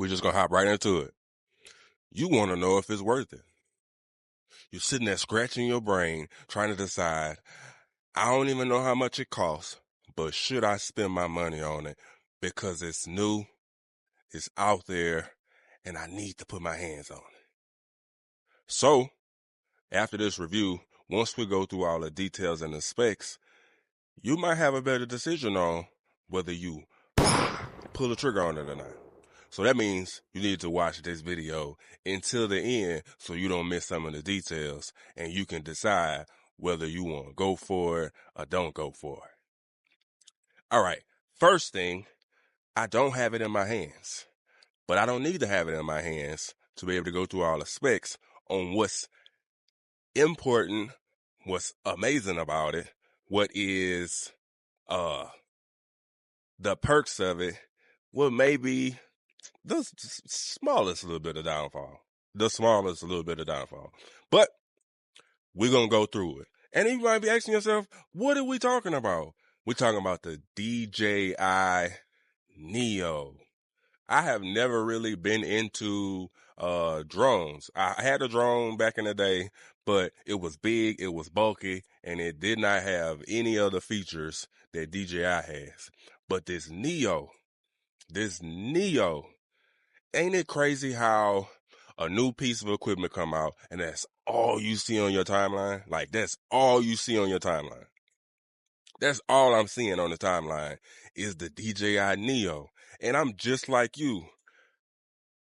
We're just going to hop right into it. You want to know if it's worth it. You're sitting there scratching your brain, trying to decide, I don't even know how much it costs, but should I spend my money on it because it's new, it's out there, and I need to put my hands on it. So, after this review, once we go through all the details and the specs, you might have a better decision on whether you pull the trigger on it or not. So that means you need to watch this video until the end so you don't miss some of the details and you can decide whether you want to go for it or don't go for it. All right, first thing, I don't have it in my hands, but I don't need to have it in my hands to be able to go through all the specs on what's important, what's amazing about it, what is the perks of it, what may be the smallest little bit of downfall. But we're going to go through it. And you might be asking yourself, what are we talking about? We're talking about the DJI Neo. I have never really been into drones. I had a drone back in the day, but it was big, it was bulky, and it did not have any other features that DJI has. But this Neo, ain't it crazy how a new piece of equipment come out and that's all you see on your timeline? Like, that's all you see on your timeline. That's all I'm seeing on the timeline is the DJI Neo. And I'm just like you,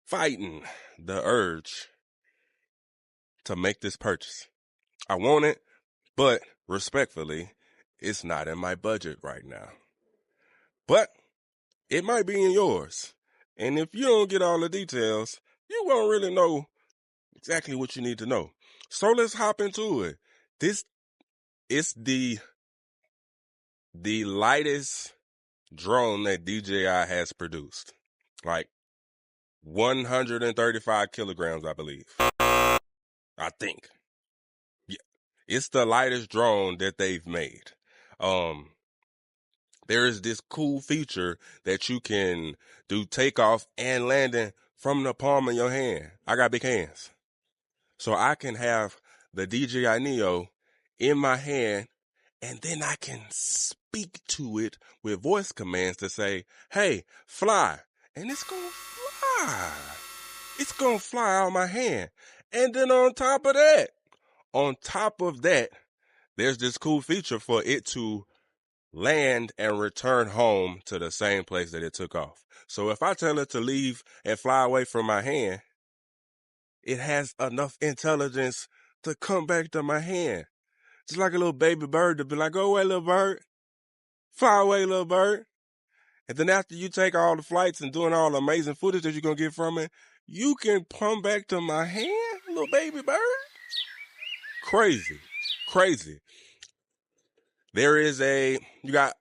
fighting the urge to make this purchase. I want it, but respectfully, it's not in my budget right now. But it might be in yours. And if you don't get all the details, you won't really know exactly what you need to know. So let's hop into it. This is the lightest drone that DJI has produced. Like 135 kilograms, I believe. I think. Yeah. It's the lightest drone that they've made. There is this cool feature that you can do takeoff and landing from the palm of your hand. I got big hands. So I can have the DJI Neo in my hand, and then I can speak to it with voice commands to say, hey, fly. And it's going to fly. It's going to fly out of my hand. And then on top of that, there's this cool feature for it to land and return home to the same place that it took off. So if I tell it to leave and fly away from my hand, it has enough intelligence to come back to my hand. Just like a little baby bird to be like, go away, little bird. Fly away, little bird. And then after you take all the flights and doing all the amazing footage that you're going to get from it, you can come back to my hand, little baby bird. Crazy. You got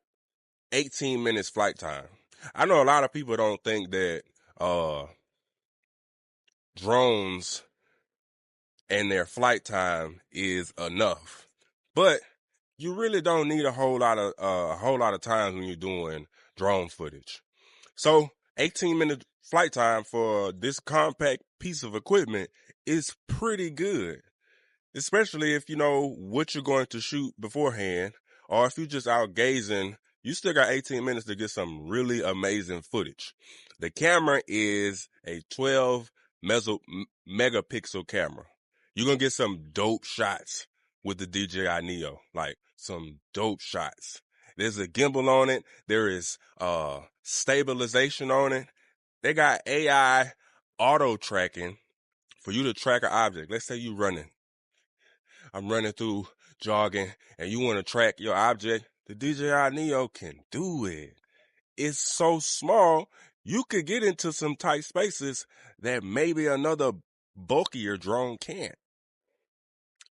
18 minutes flight time. I know a lot of people don't think that drones and their flight time is enough, but you really don't need a whole lot of times when you're doing drone footage. So 18-minute flight time for this compact piece of equipment is pretty good, especially if you know what you're going to shoot beforehand, or if you're just out gazing, you still got 18 minutes to get some really amazing footage. The camera is a 12 megapixel camera. You're going to get some dope shots with the DJI Neo, like some dope shots. There's a gimbal on it. There is stabilization on it. They got AI auto tracking for you to track an object. Let's say you're running. I'm running through jogging and you want to track your object. The DJI Neo can do it. It's so small, you could get into some tight spaces that maybe another bulkier drone can't.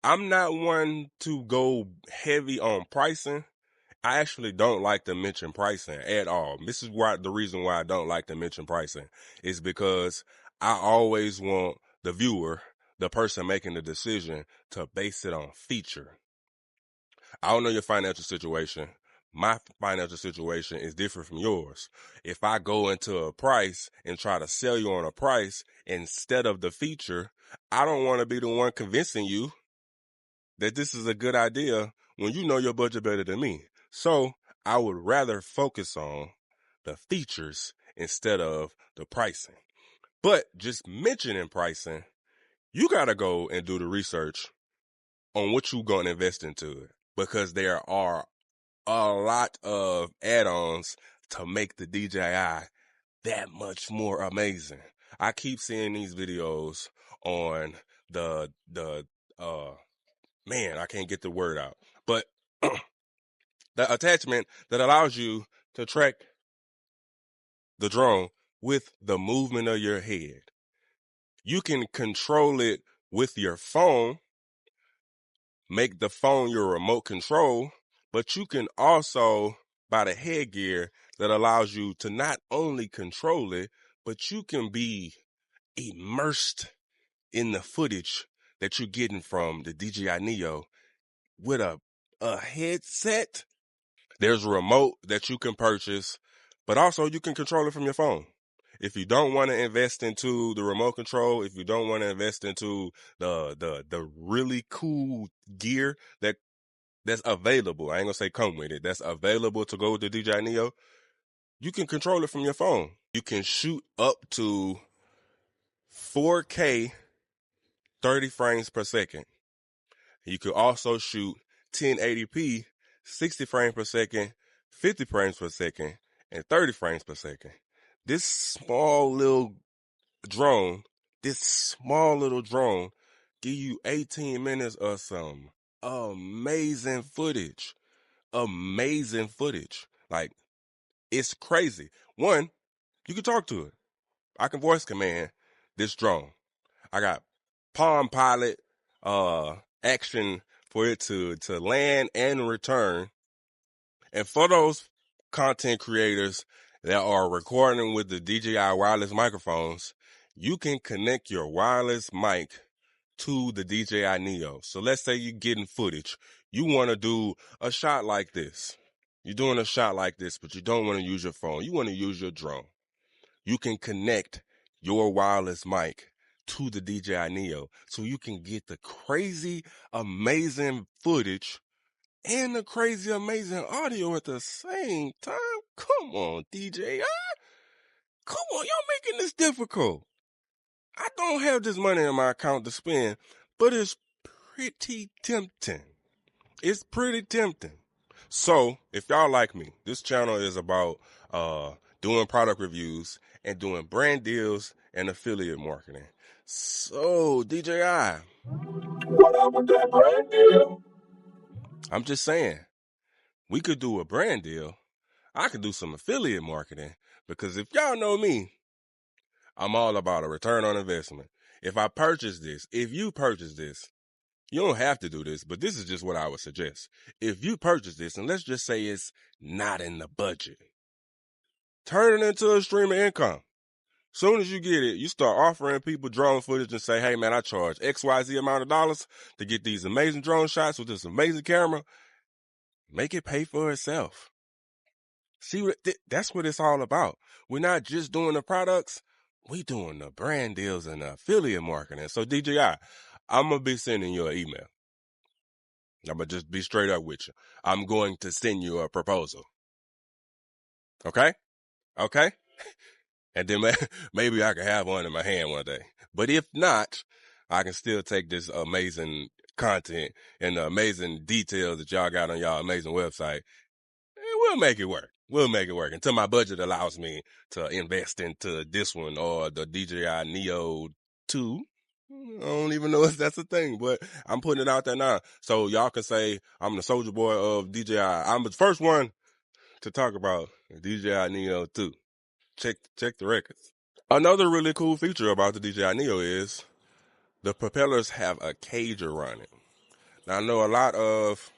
I'm not one to go heavy on pricing. I actually don't like to mention pricing at all. This is the reason why I don't like to mention pricing is because I always want the viewer, the person making the decision, to base it on feature. I don't know your financial situation, my financial situation is different from yours. If I go into a price and try to sell you on a price instead of the feature, I don't want to be the one convincing you that this is a good idea when you know your budget better than me. So I would rather focus on the features instead of the pricing. But just mentioning pricing, you got to go and do the research on what you're going to invest into it, because there are a lot of add-ons to make the DJI that much more amazing. I keep seeing these videos on the man, I can't get the word out, but the attachment that allows you to track the drone with the movement of your head. You can control it with your phone, make the phone your remote control, but you can also buy the headgear that allows you to not only control it, but you can be immersed in the footage that you're getting from the DJI Neo with a headset. There's a remote that you can purchase, but also you can control it from your phone. If you don't want to invest into the remote control, if you don't want to invest into the really cool gear that's available, I ain't gonna say come with it, that's available to go with the DJI Neo, you can control it from your phone. You can shoot up to 4K 30 frames per second. You could also shoot 1080p 60 frames per second, 50 frames per second, and 30 frames per second. This small little drone, give you 18 minutes of some amazing footage. Amazing footage. Like, it's crazy. One, you can talk to it. I can voice command this drone. I got Palm Pilot action for it to land and return. And for those content creators that are recording with the DJI wireless microphones, you can connect your wireless mic to the DJI Neo. So let's say you're getting footage. You want to do a shot like this. You're doing a shot like this, but you don't want to use your phone. You want to use your drone. You can connect your wireless mic to the DJI Neo so you can get the crazy, amazing footage and the crazy, amazing audio at the same time. Come on, DJI. Come on, y'all making this difficult. I don't have this money in my account to spend, but it's pretty tempting. It's pretty tempting. So, if y'all like me, this channel is about doing product reviews and doing brand deals and affiliate marketing. So, DJI, what up with that brand deal? I'm just saying, we could do a brand deal. I could do some affiliate marketing, because if y'all know me, I'm all about a return on investment. If you purchase this, you don't have to do this, but this is just what I would suggest. If you purchase this, and let's just say it's not in the budget, turn it into a stream of income. Soon as you get it, you start offering people drone footage and say, hey man, I charge XYZ amount of dollars to get these amazing drone shots with this amazing camera. Make it pay for itself. See, that's what it's all about. We're not just doing the products, we doing the brand deals and the affiliate marketing. So DJI, I'm going to be sending you an email. I'm going to just be straight up with you. I'm going to send you a proposal. Okay? Okay? And then maybe I can have one in my hand one day. But if not, I can still take this amazing content and the amazing details that y'all got on y'all amazing website, and we'll make it work. We'll make it work until my budget allows me to invest into this one or the DJI Neo 2. I don't even know if that's a thing, but I'm putting it out there now. So y'all can say I'm the soldier boy of DJI. I'm the first one to talk about DJI Neo 2. Check the records. Another really cool feature about the DJI Neo is the propellers have a cage around it. Now I know a lot of,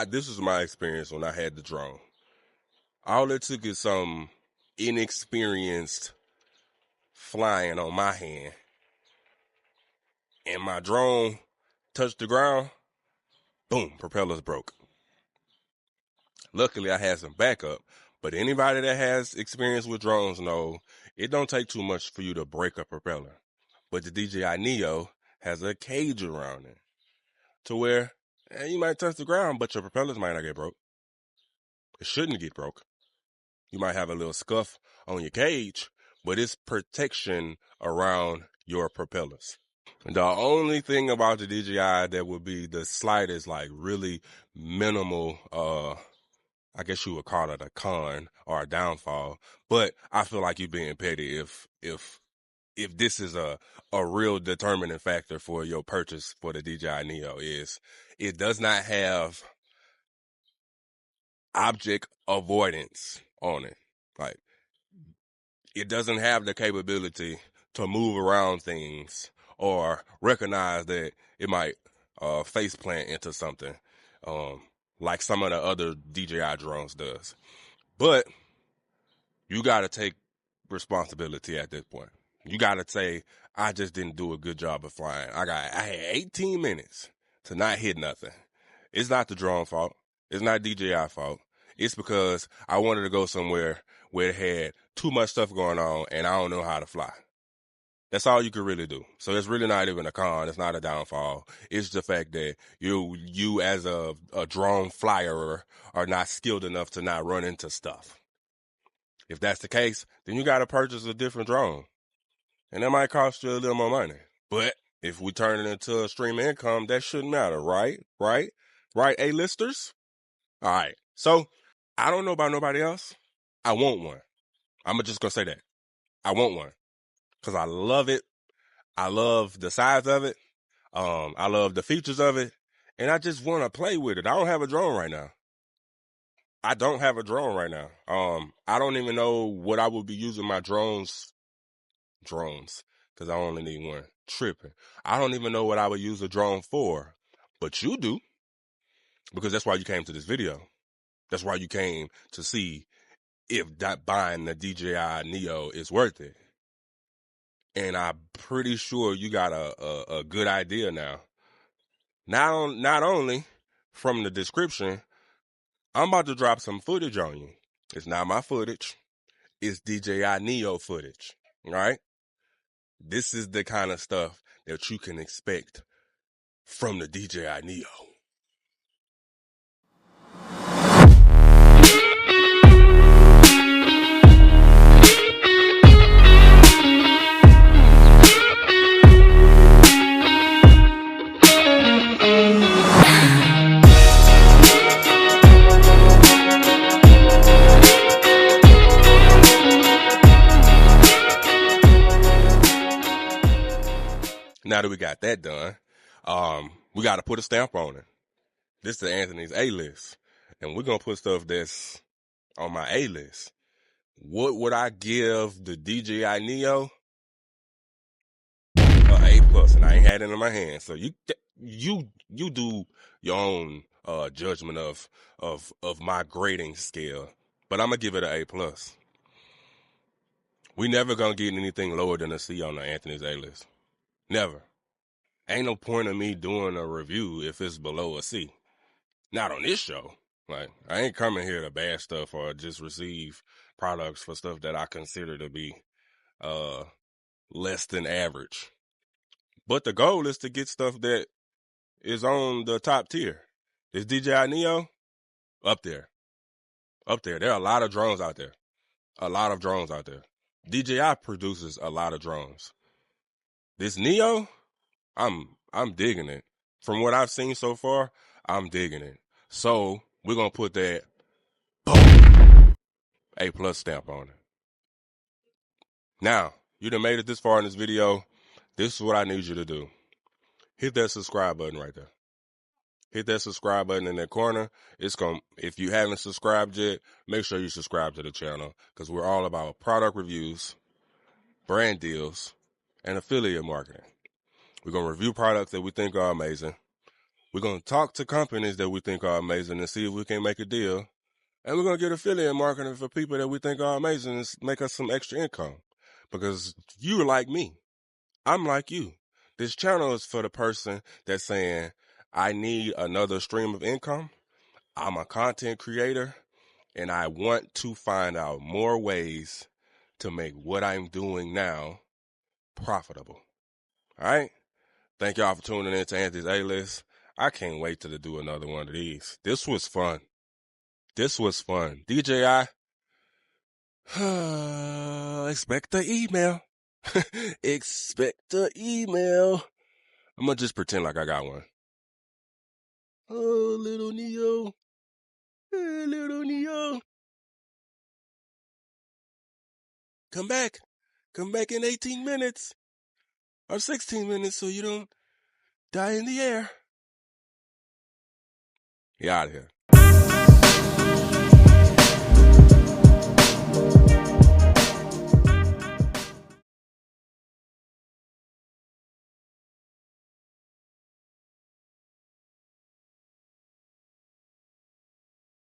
this was my experience when I had the drone. All it took is some inexperienced flying on my hand, and my drone touched the ground, boom, propellers broke. Luckily, I had some backup. But anybody that has experience with drones know it don't take too much for you to break a propeller. But the DJI Neo has a cage around it to where you might touch the ground, but your propellers might not get broke. It shouldn't get broke. You might have a little scuff on your cage, but it's protection around your propellers. The only thing about the DJI that would be the slightest, like really minimal, I guess you would call it a con or a downfall, but I feel like you're being petty if this is a real determining factor for your purchase for the DJI Neo is it does not have object avoidance on it. Like, it doesn't have the capability to move around things or recognize that it might face plant into something, like some of the other DJI drones does. But you got to take responsibility at this point. You got to say, I just didn't do a good job of flying. I had 18 minutes to not hit nothing. It's not the drone fault. It's not DJI fault. It's because I wanted to go somewhere where it had too much stuff going on and I don't know how to fly. That's all you could really do. So it's really not even a con. It's not a downfall. It's the fact that you as a drone flyer are not skilled enough to not run into stuff. If that's the case, then you got to purchase a different drone. And that might cost you a little more money. But if we turn it into a stream of income, that shouldn't matter, right? Right, A-listers? All right. So I don't know about nobody else. I want one. I'm just going to say that. I want one because I love it. I love the size of it. I love the features of it. And I just want to play with it. I don't have a drone right now. I don't even know what I would be using my drones, because I only need one. Tripping. I don't even know what I would use a drone for, but you do, because that's why you came to this video. That's why you came to see if that buying the DJI Neo is worth it. And I'm pretty sure you got a good idea now. Not only from the description, I'm about to drop some footage on you. It's not my footage. It's DJI Neo footage, right? This is the kind of stuff that you can expect from the DJI Neo. Now that we got that done, we got to put a stamp on it. This is Anthony's A-list, and we're going to put stuff that's on my A-list. What would I give the DJI Neo? A+, and I ain't had it in my hand. So you do your own judgment of my grading scale, but I'm gonna give it an A+. We never gonna get anything lower than a C on the Anthony's A-list. Never. Ain't no point in me doing a review if it's below a C. Not on this show. Like, I ain't coming here to bash stuff or just receive products for stuff that I consider to be less than average. But the goal is to get stuff that is on the top tier. Is DJI Neo up there? Up there. There are a lot of drones out there. DJI produces a lot of drones. This Neo, I'm digging it. From what I've seen so far, I'm digging it. So we're gonna put that A+ stamp on it. Now, you done made it this far in this video. This is what I need you to do. Hit that subscribe button right there. Hit that subscribe button in that corner. If you haven't subscribed yet, make sure you subscribe to the channel, because we're all about product reviews, brand deals, and affiliate marketing. We're going to review products that we think are amazing. We're going to talk to companies that we think are amazing and see if we can make a deal. And we're going to get affiliate marketing for people that we think are amazing and make us some extra income. Because you're like me. I'm like you. This channel is for the person that's saying, I need another stream of income. I'm a content creator, and I want to find out more ways to make what I'm doing now profitable. All right? Thank y'all for tuning in to Anthony's A-List. I can't wait to do another one of these. This was fun. DJI, expect the email. Expect the email. I'm going to just pretend like I got one. Oh, little Neo. Hey, little Neo. Come back. Come back in 18 minutes. Or 16 minutes so you don't die in the air. He out of here.